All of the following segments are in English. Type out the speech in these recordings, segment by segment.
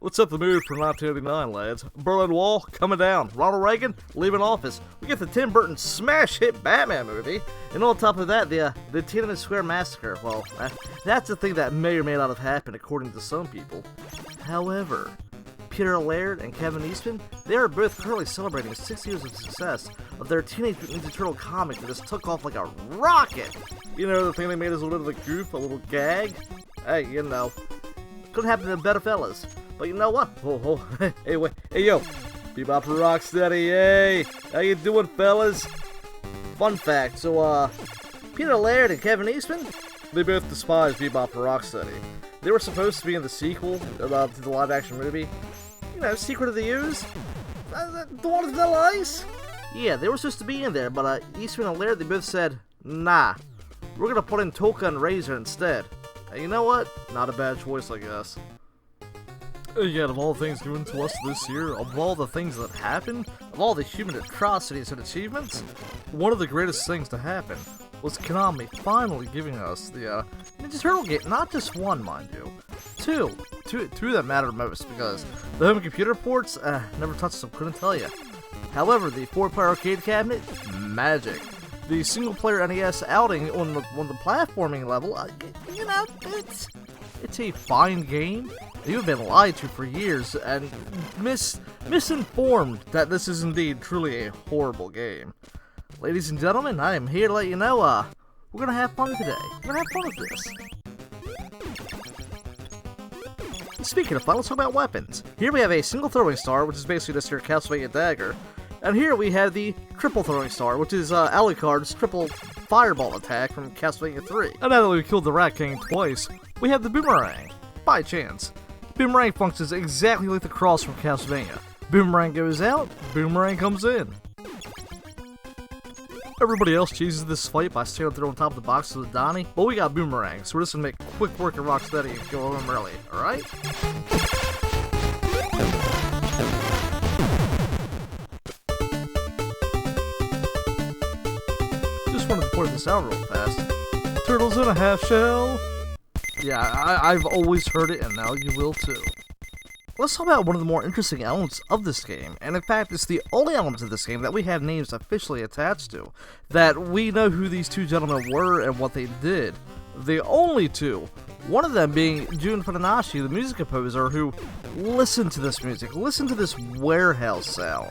Let's set the mood for 1989, lads. Berlin Wall coming down. Ronald Reagan leaving office. We get the Tim Burton smash hit Batman movie. And on top of that, the Tiananmen Square massacre. Well, that's a thing that may or may not have happened according to some people. However, Peter Laird and Kevin Eastman, they are both currently celebrating 6 years of success of their Teenage Mutant Ninja Turtle comic that just took off like a rocket. You know, the thing they made as a little goof, a little gag? Hey, you know, couldn't happen to better fellas. But you know what? Hey, wait, hey, yo, Bebop Rocksteady, hey, how you doing, fellas? Fun fact, so, Peter Laird and Kevin Eastman, they both despise Bebop Rocksteady. They were supposed to be in the sequel to the live-action movie. You know, Secret of the Ooze? The one with Vanilla Ice? Yeah, they were supposed to be in there, but, Eastman and Laird, they both said, nah, we're gonna put in Toka and Razor instead. And you know what? Not a bad choice, I guess. Yet of all things given to us this year, of all the things that happened, of all the human atrocities and achievements, one of the greatest things to happen was Konami finally giving us the Ninja Turtle game. Not just one, mind you. Two that mattered most, because the home computer ports, never touched them, couldn't tell you. However, the 4-player arcade cabinet, magic. The single-player NES outing on the platforming level, you know, it's a fine game. You've been lied to for years and misinformed that this is indeed truly a horrible game. Ladies and gentlemen, I am here to let you know, we're gonna have fun today. We're gonna have fun with this. Speaking of fun, let's talk about weapons. Here we have a single throwing star, which is basically just your Castlevania dagger. And here we have the triple throwing star, which is Alucard's triple fireball attack from Castlevania 3. And now that we've killed the Rat King twice, we have the boomerang. By chance. Boomerang functions exactly like the cross from Castlevania. Boomerang goes out, boomerang comes in. Everybody else cheeses this fight by standing there on top of the box with Donnie, but we got boomerangs, so we're just gonna make quick work of Rocksteady and kill him early, alright? Just wanted to point this out real fast. Turtles in a half shell. Yeah, I've always heard it, and now you will too. Let's talk about one of the more interesting elements of this game, and in fact, it's the only element of this game that we have names officially attached to, that we know who these two gentlemen were and what they did. The only two. One of them being Jun Fudanashi, the music composer, who, listen to this music, listen to this warehouse sound.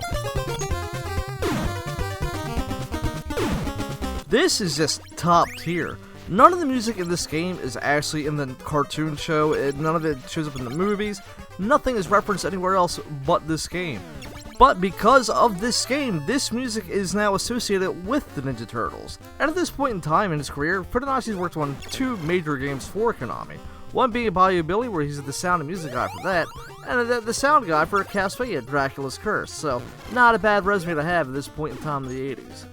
This is just top tier. None of the music in this game is actually in the cartoon show, none of it shows up in the movies, nothing is referenced anywhere else but this game. But because of this game, this music is now associated with the Ninja Turtles. And at this point in time in his career, Fudanashi's worked on 2 major games for Konami. One being Bayou Billy, where he's the sound and music guy for that, and the sound guy for Castlevania, Dracula's Curse, so not a bad resume to have at this point in time in the 80s.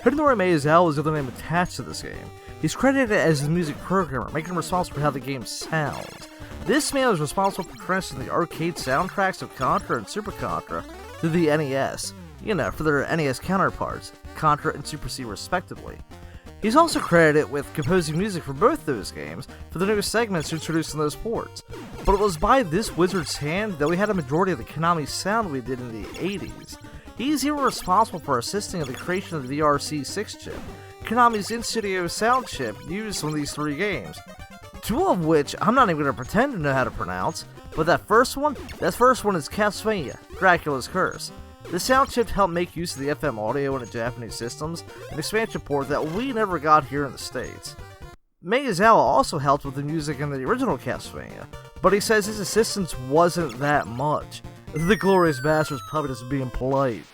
Hidenori Miyazawa is the other name attached to this game. He's credited as the music programmer, making him responsible for how the game sounds. This man was responsible for transferring the arcade soundtracks of Contra and Super Contra to the NES, you know, for their NES counterparts, Contra and Super C respectively. He's also credited with composing music for both those games for the new segments introduced in those ports. But it was by this wizard's hand that we had a majority of the Konami sound we did in the 80s. He's even responsible for assisting in the creation of the VRC6 chip, Konami's in-studio sound chip used on these 3 games. 2 of which I'm not even going to pretend to know how to pronounce, but that first one is Castlevania, Dracula's Curse. The sound chip helped make use of the FM audio in the Japanese systems, an expansion port that we never got here in the States. Miyazawa also helped with the music in the original Castlevania, but he says his assistance wasn't that much. The Glorious Bastard's probably just being polite.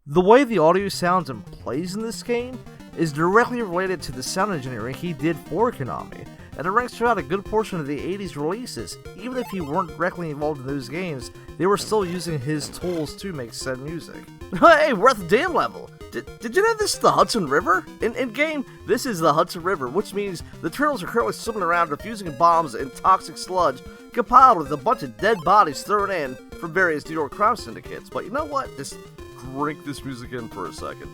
The way the audio sounds and plays in this game is directly related to the sound engineering he did for Konami, and it rings throughout a good portion of the 80s releases. Even if he weren't directly involved in those games, they were still using his tools to make said music. Hey, we're at the dam level! Did you know this is the Hudson River? In game, this is the Hudson River, which means the turtles are currently swimming around defusing bombs and toxic sludge, compiled with a bunch of dead bodies thrown in from various New York crime syndicates. But you know what? Just drink this music in for a second.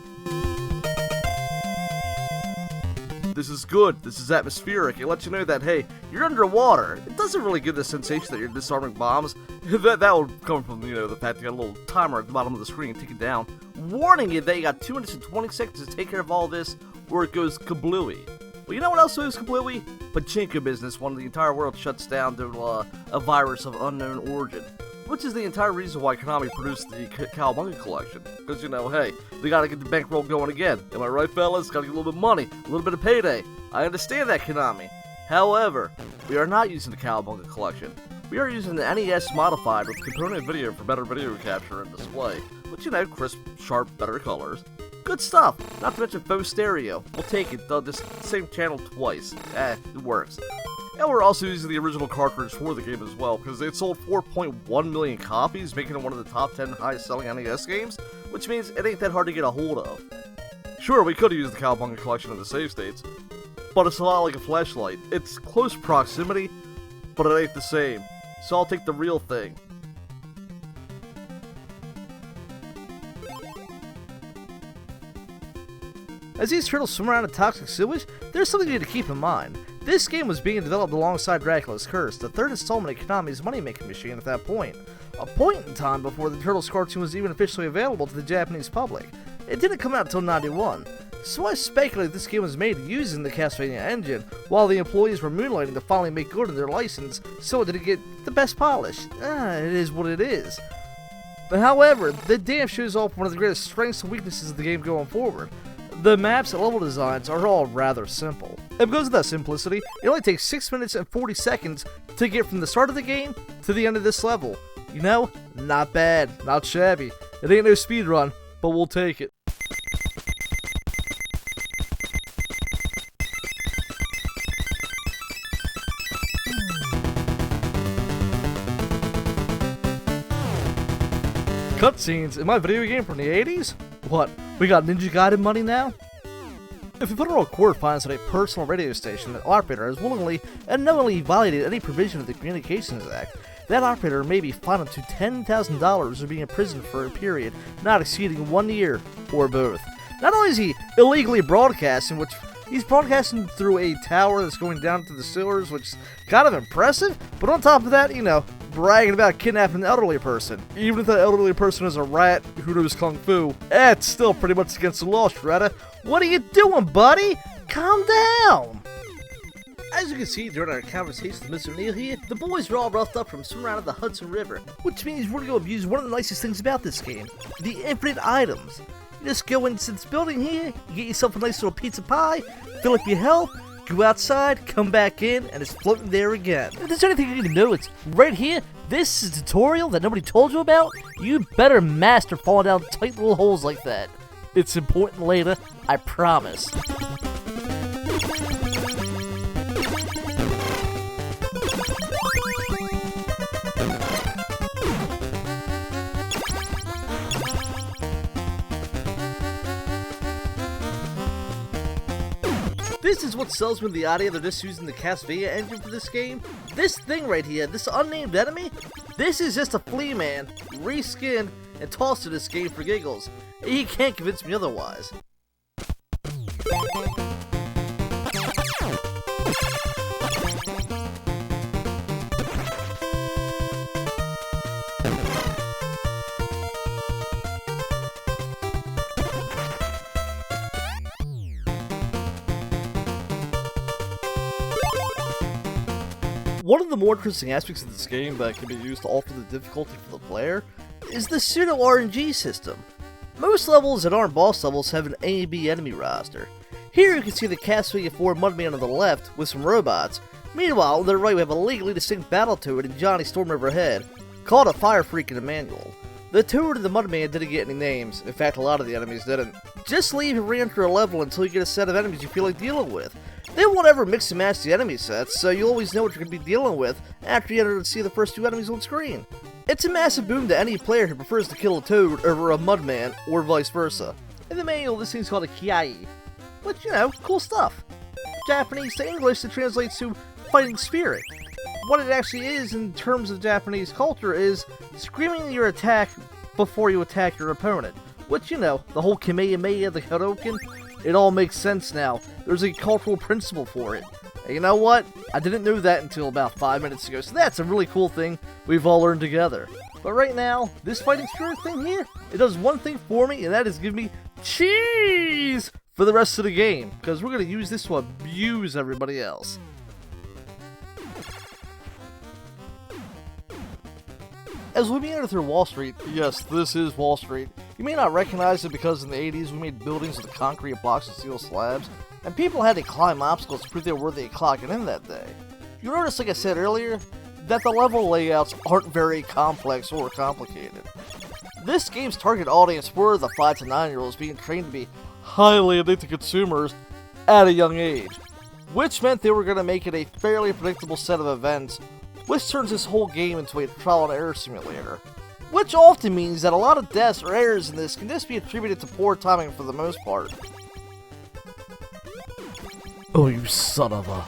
this is good, this is atmospheric. It lets you know that, hey, you're underwater. It doesn't really give the sensation that you're disarming bombs. that will come from, the fact you got a little timer at the bottom of the screen, take it down, warning you that you got 2 minutes and 20 seconds to take care of all this, or it goes kablooey. Well, you know what else goes kablooey? Pachinko business when the entire world shuts down due to a virus of unknown origin. Which is the entire reason why Konami produced the Cowabunga collection. Because, hey, they gotta get the bankroll going again. Am I right, fellas? Gotta get a little bit of money, a little bit of payday. I understand that, Konami. However, we are not using the Cowabunga collection. We are using the NES modified with component video for better video capture and display. Which, crisp, sharp, better colors. Good stuff. Not to mention faux stereo. We'll take it, though, this same channel twice. It works. And we're also using the original cartridge for the game as well, because it sold 4.1 million copies, making it one of the top 10 highest selling NES games, which means it ain't that hard to get a hold of. Sure, we could have used the Cowabunga collection in the save states, but it's a lot like a flashlight. It's close proximity, but it ain't the same. So I'll take the real thing. As these turtles swim around in toxic sewage, there's something you need to keep in mind. This game was being developed alongside Dracula's Curse, the third installment in Konami's money-making machine at that point. A point in time before the Turtles cartoon was even officially available to the Japanese public. It didn't come out until '91, so I speculate this game was made using the Castlevania engine, while the employees were moonlighting to finally make good on their license, so it didn't get the best polish. It is what it is. But however, the damn shows off one of the greatest strengths and weaknesses of the game going forward. The maps and level designs are all rather simple. And because of that simplicity, it only takes 6 minutes and 40 seconds to get from the start of the game to the end of this level. Not bad, not shabby. It ain't no speedrun, but we'll take it. Cutscenes in my video game from the 80s? What, we got Ninja Gaiden money now? If a federal court finds that a personal radio station operator has willingly and knowingly violated any provision of the Communications Act, that operator may be fined up to $10,000 or be imprisoned for a period not exceeding 1 year, or both. Not only is he illegally broadcasting, which he's broadcasting through a tower that's going down to the sewers, which is kind of impressive, but on top of that, bragging about kidnapping an elderly person. Even if that elderly person is a rat who knows Kung Fu, it's still pretty much against the law, Shredder. What are you doing, buddy? Calm down! As you can see during our conversation with Mr. Neil here, the boys are all roughed up from swimming around in the Hudson River, which means we're going to abuse one of the nicest things about this game, the infinite items. You just go into this building here, you get yourself a nice little pizza pie, fill up your health, go outside, come back in, and it's floating there again. If there's anything you need to know, it's right here. This is a tutorial that nobody told you about. You better master falling down tight little holes like that. It's important later, I promise. This is what sells me the idea they're just using the Castlevania engine for this game. This thing right here, this unnamed enemy, this is just a flea man, reskinned and tossed to this game for giggles. He can't convince me otherwise. One of the more interesting aspects of this game that can be used to alter the difficulty for the player is the pseudo-RNG system. Most levels that aren't boss levels have an A and B enemy roster. Here you can see the Castlevania 4 Mudman on the left with some robots. Meanwhile, on the right we have a legally distinct battle toad and Johnny Storm overhead, called a Fire Freak in the manual. The toad and the Mudman didn't get any names, in fact a lot of the enemies didn't. Just leave and re-enter a level until you get a set of enemies you feel like dealing with. They won't ever mix and match the enemy sets, so you'll always know what you're going to be dealing with after you enter and see the first two enemies on screen. It's a massive boon to any player who prefers to kill a toad over a Mudman, or vice versa. In the manual, this thing's called a Kiai, which, cool stuff. Japanese to English, it translates to fighting spirit. What it actually is in terms of Japanese culture is screaming your attack before you attack your opponent. Which, the whole Kamehameha, the Hadouken, It all makes sense now. There's a cultural principle for it. And you know what? I didn't know that until about 5 minutes ago, so that's a really cool thing we've all learned together. But right now, this fighting spirit thing here, it does one thing for me, and that is give me cheese for the rest of the game, because we're going to use this to abuse everybody else. As we meander through Wall Street, yes, this is Wall Street, you may not recognize it because in the 80s we made buildings with concrete blocks and steel slabs, and people had to climb obstacles to prove they were worthy of clocking in that day. You notice, like I said earlier, that the level layouts aren't very complex or complicated. This game's target audience were the 5 to 9 year olds being trained to be highly addicted consumers at a young age, which meant they were going to make it a fairly predictable set of events, which turns this whole game into a trial and error simulator, which often means that a lot of deaths or errors in this can just be attributed to poor timing for the most part. Oh, you son of a...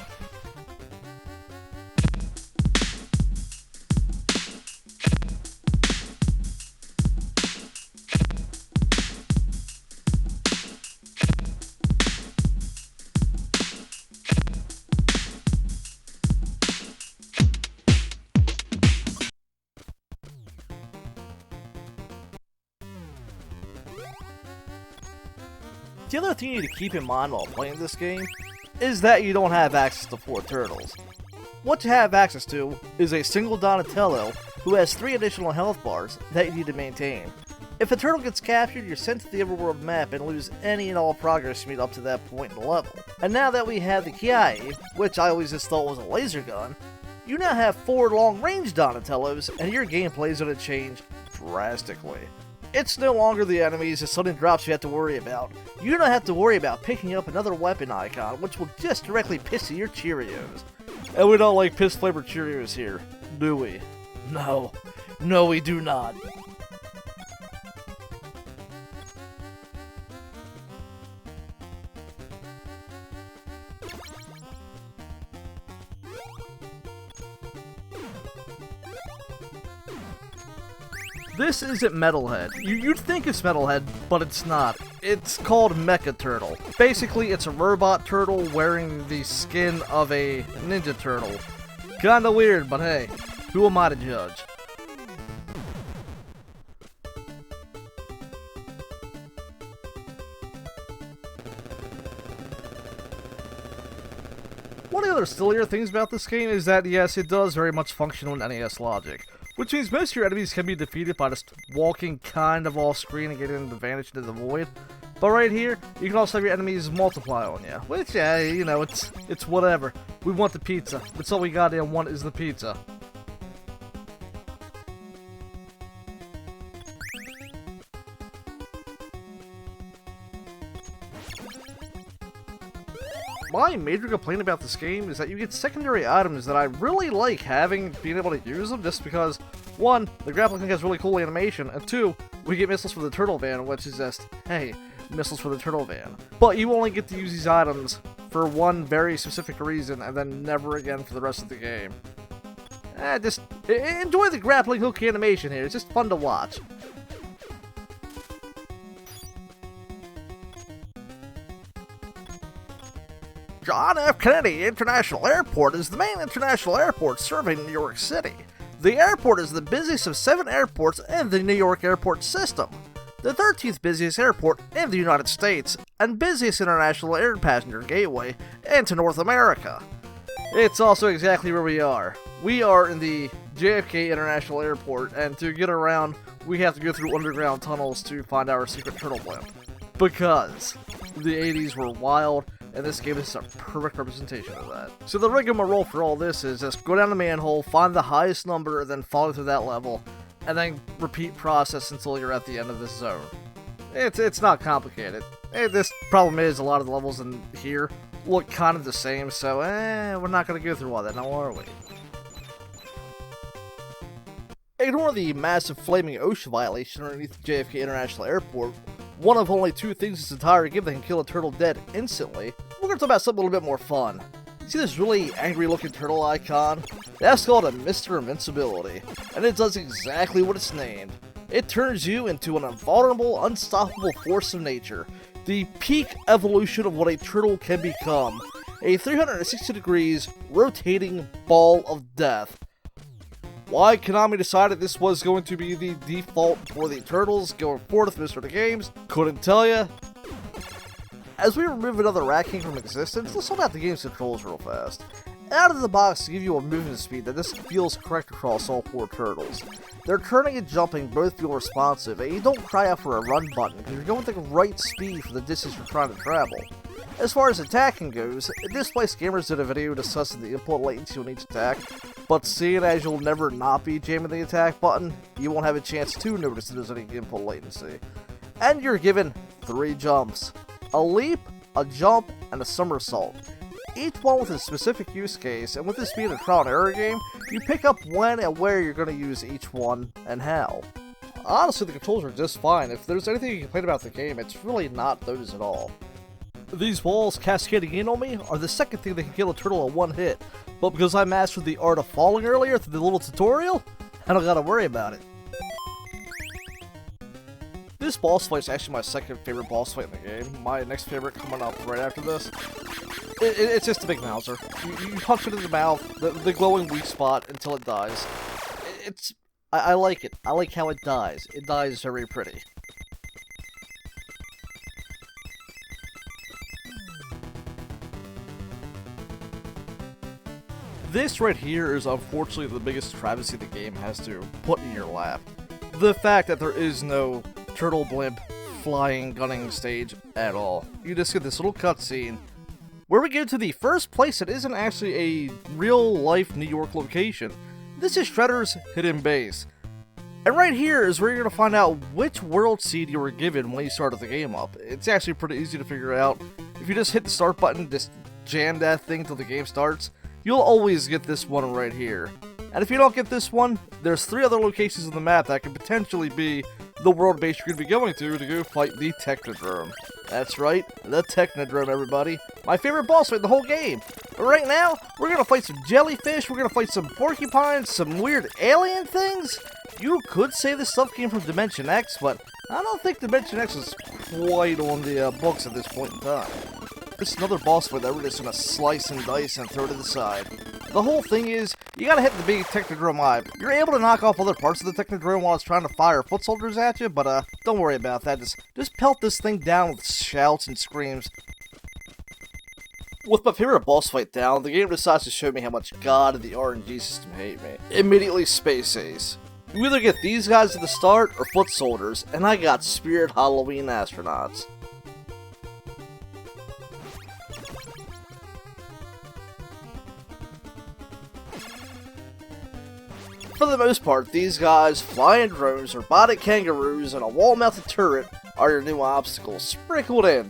The other thing you need to keep in mind while playing this game is that you don't have access to 4 turtles. What you have access to is a single Donatello who has 3 additional health bars that you need to maintain. If a turtle gets captured, you're sent to the overworld map and lose any and all progress you made up to that point in the level. And now that we have the Kiai, which I always just thought was a laser gun, you now have 4 long-range Donatellos, and your gameplay is going to change drastically. It's no longer the enemies and sudden drops you have to worry about. You don't have to worry about picking up another weapon icon, which will just directly piss your Cheerios. And we don't like piss-flavored Cheerios here, do we? No. No, we do not. This isn't Metalhead. You'd think it's Metalhead, but it's not. It's called Mecha Turtle. Basically, it's a robot turtle wearing the skin of a ninja turtle. Kinda weird, but hey, who am I to judge? One of the other sillier things about this game is that, yes, it does very much function on NES logic. Which means most of your enemies can be defeated by just walking kind of off screen and getting an advantage into the void. But right here, you can also have your enemies multiply on you. Which, yeah, you know, it's whatever. We want the pizza. That's all we goddamn want is the pizza. My major complaint about this game is that you get secondary items that I really like having, being able to use them, just because, 1, the grappling hook has really cool animation, and 2, we get missiles for the turtle van, which is just, hey, missiles for the turtle van. But you only get to use these items for one very specific reason, and then never again for the rest of the game. Just enjoy the grappling hook animation here, it's just fun to watch. John F. Kennedy International Airport is the main international airport serving New York City. The airport is the busiest of 7 airports in the New York airport system, the 13th busiest airport in the United States, and busiest international air passenger gateway into North America. It's also exactly where we are. We are in the JFK International Airport, and to get around, we have to go through underground tunnels to find our secret turtle blimp. Because the 80s were wild, and this game is a perfect representation of that. So the rigmarole for all this is just go down the manhole, find the highest number, and then follow through that level, and then repeat process until you're at the end of this zone. It's not complicated. This problem is a lot of the levels in here look kind of the same, so we're not going to go through all that now, are we? Ignore the massive flaming ocean violation underneath JFK International Airport, one of only 2 things in this entire game that can kill a turtle dead instantly. We're going to talk about something a little bit more fun. See this really angry looking turtle icon? That's called a Mr. Invincibility, and it does exactly what it's named. It turns you into an invulnerable, unstoppable force of nature, the peak evolution of what a turtle can become. A 360 degrees rotating ball of death. Why Konami decided this was going to be the default for the turtles going forward with Mr. the Games, couldn't tell ya. As we remove another Rat King from existence, let's talk about the game's controls real fast. Out of the box to give you a movement speed that just feels correct across all 4 turtles. Their turning and jumping both feel responsive, and you don't cry out for a run button because you're going with the right speed for the distance you're trying to travel. As far as attacking goes, Displaced Gamers did a video discussing the input latency on each attack, but seeing as you'll never not be jamming the attack button, you won't have a chance to notice that there's any input latency. And you're given 3 jumps. A leap, a jump, and a somersault. Each one with a specific use case, and with this being a trial and error game, you pick up when and where you're going to use each one, and how. Honestly, the controls are just fine. If there's anything you complain about the game, it's really not those at all. These walls cascading in on me are the second thing that can kill a turtle in one hit, but because I mastered the art of falling earlier through the little tutorial, I don't gotta worry about it. This boss fight is actually my second favorite boss fight in the game. My next favorite coming up right after this. It's just a big Mouser. You punch it in the mouth, the glowing weak spot until it dies. I like it. I like how it dies. It dies very pretty. This right here is unfortunately the biggest travesty the game has to put in your lap. The fact that there is no turtle blimp flying gunning stage at all. You just get this little cutscene where we get to the first place that isn't actually a real life New York location. This is Shredder's hidden base. And right here is where you're going to find out which world seed you were given when you started the game up. It's actually pretty easy to figure out. If you just hit the start button, just jam that thing till the game starts, you'll always get this one right here. And if you don't get this one, there's 3 other locations on the map that could potentially be the world base you're going to be going to go fight the Technodrome. That's right, the Technodrome, everybody. My favorite boss fight in the whole game. But right now, we're going to fight some jellyfish, we're going to fight some porcupines, some weird alien things. You could say this stuff came from Dimension X, but I don't think Dimension X is quite on the books at this point in time. This is another boss fight that we're just going to slice and dice and throw to the side. The whole thing is, you gotta hit the big Technodrome eye. You're able to knock off other parts of the Technodrome while it's trying to fire foot soldiers at you, but don't worry about that. Just pelt this thing down with shouts and screams. With my favorite boss fight down, the game decides to show me how much God and the RNG system hate me. Immediately Space Ace. You either get these guys at the start, or foot soldiers, and I got Spirit Halloween astronauts. For the most part, these guys, flying drones, robotic kangaroos, and a wall-mounted turret are your new obstacles, sprinkled in,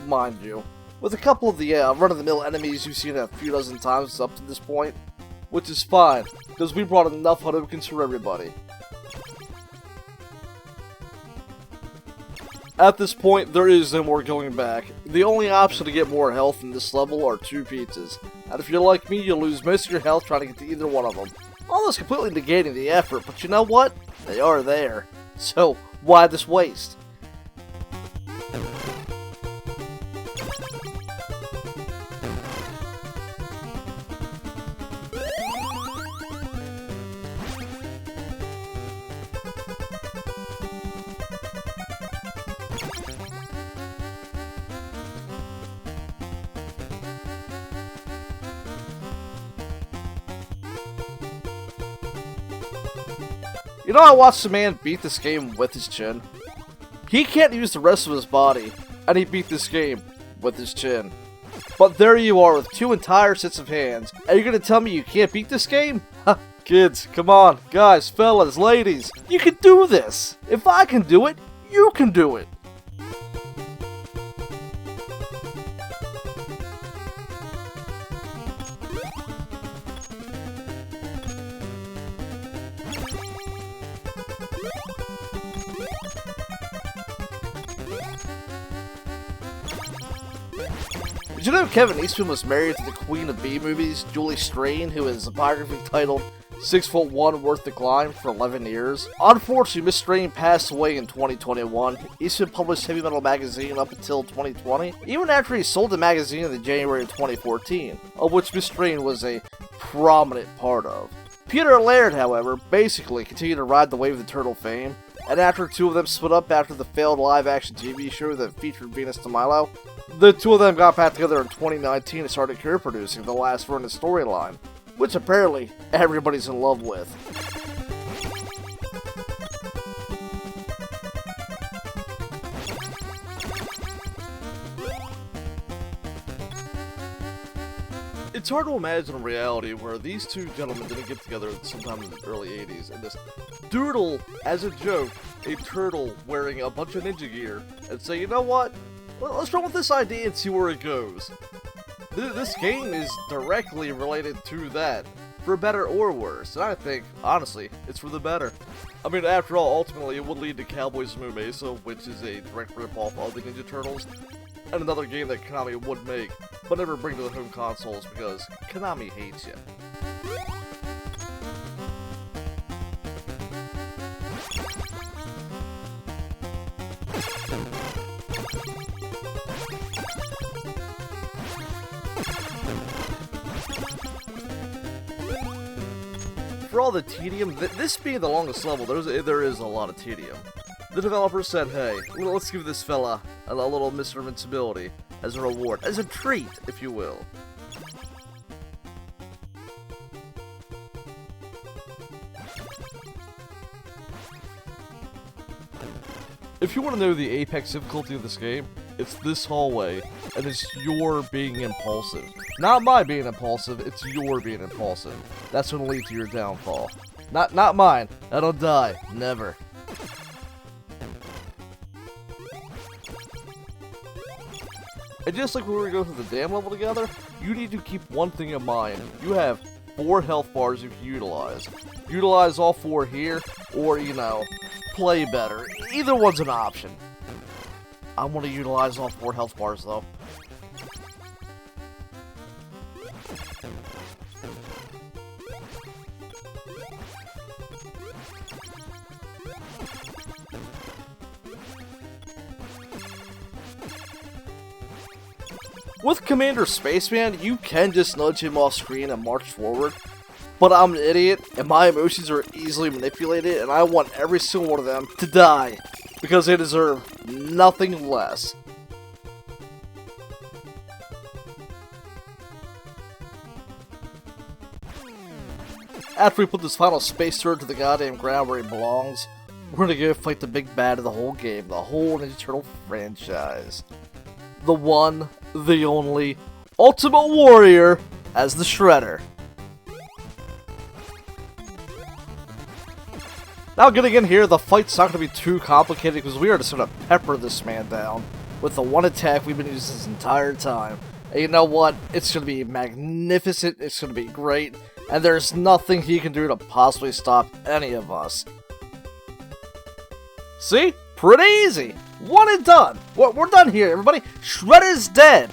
mind you. With a couple of the run-of-the-mill enemies you've seen a few dozen times up to this point, which is fine, because we brought enough Hadoukens for everybody. At this point, there is no more going back. The only option to get more health in this level are 2 pizzas, and if you're like me, you'll lose most of your health trying to get to either one of them. Almost completely negating the effort, but you know what? They are there. So, why this waste? You know, I watched a man beat this game with his chin. He can't use the rest of his body, and he beat this game with his chin. But there you are with 2 entire sets of hands, and you're gonna tell me you can't beat this game? Ha! Kids, come on, guys, fellas, ladies, you can do this! If I can do it, you can do it! Did you know Kevin Eastman was married to the Queen of B-movies, Julie Strain, who has a biography titled 6'1" worth to climb for 11 years. Unfortunately, Miss Strain passed away in 2021. Eastman published Heavy Metal Magazine up until 2020, even after he sold the magazine in January of 2014, of which Miss Strain was a prominent part of. Peter Laird, however, basically continued to ride the wave of the Turtle fame, and after two of them split up after the failed live-action TV show that featured Venus de Milo, the two of them got back together in 2019 and started career producing the last run of storyline, which apparently everybody's in love with. It's hard to imagine a reality where these two gentlemen didn't get together sometime in the early 80s and just doodle, as a joke, a turtle wearing a bunch of ninja gear and say, you know what, let's run with this idea and see where it goes. This game is directly related to that, for better or worse, and I think, honestly, it's for the better. I mean, after all, ultimately, it would lead to Cowboys Moo Mesa, which is a direct rip-off of the Ninja Turtles, and another game that Konami would make, but never bring to the home consoles because Konami hates you. For all the tedium, this being the longest level, there is a lot of tedium. The developers said, hey, let's give this fella a little Mr. Invincibility as a reward, as a treat, if you will. If you want to know the apex difficulty of this game, it's this hallway, and it's your being impulsive. Not my being impulsive, it's your being impulsive. That's going to lead to your downfall. Not mine. I don't die. Never. And just like when we go through the dam level together, you need to keep one thing in mind. You have 4 health bars you can utilize. Utilize all 4 here, or, you know, play better. Either one's an option. I want to utilize all 4 health bars, though. With Commander Spaceman, you can just nudge him off screen and march forward, but I'm an idiot, and my emotions are easily manipulated, and I want every single one of them to die, because they deserve nothing less. After we put this final space turret to the goddamn ground where he belongs, we're gonna go fight the big bad of the whole game, the whole Ninja Turtle franchise. The one, the only, Ultimate Warrior as the Shredder. Now getting in here, the fight's not going to be too complicated because we are just going to pepper this man down with the one attack we've been using this entire time. And you know what? It's going to be magnificent, it's going to be great, and there's nothing he can do to possibly stop any of us. See? Pretty easy. One and done. We're done here, everybody. Shredder's dead.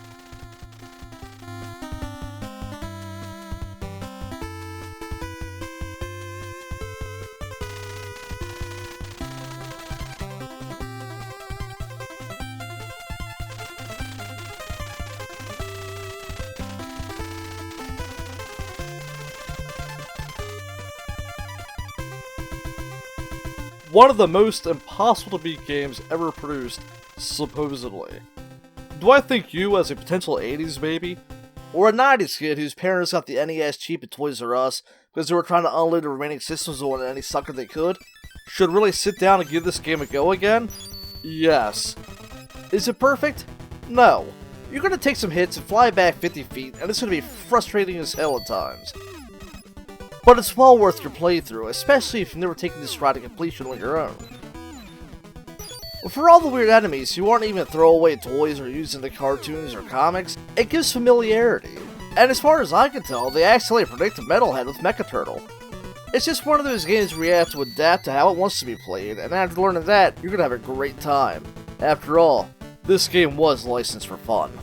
One of the most impossible to beat games ever produced, supposedly. Do I think you, as a potential 80s baby, or a 90s kid whose parents got the NES cheap at Toys R Us because they were trying to unload the remaining systems on any sucker they could, should really sit down and give this game a go again? Yes. Is it perfect? No. You're going to take some hits and fly back 50 feet, and it's going to be frustrating as hell at times. But it's well worth your playthrough, especially if you've never taken this ride to completion on your own. For all the weird enemies who aren't even throwaway toys or used in the cartoons or comics, it gives familiarity. And as far as I can tell, they accidentally predicted Metalhead with Mecha Turtle. It's just one of those games where you have to adapt to how it wants to be played, and after learning that, you're gonna have a great time. After all, this game was licensed for fun.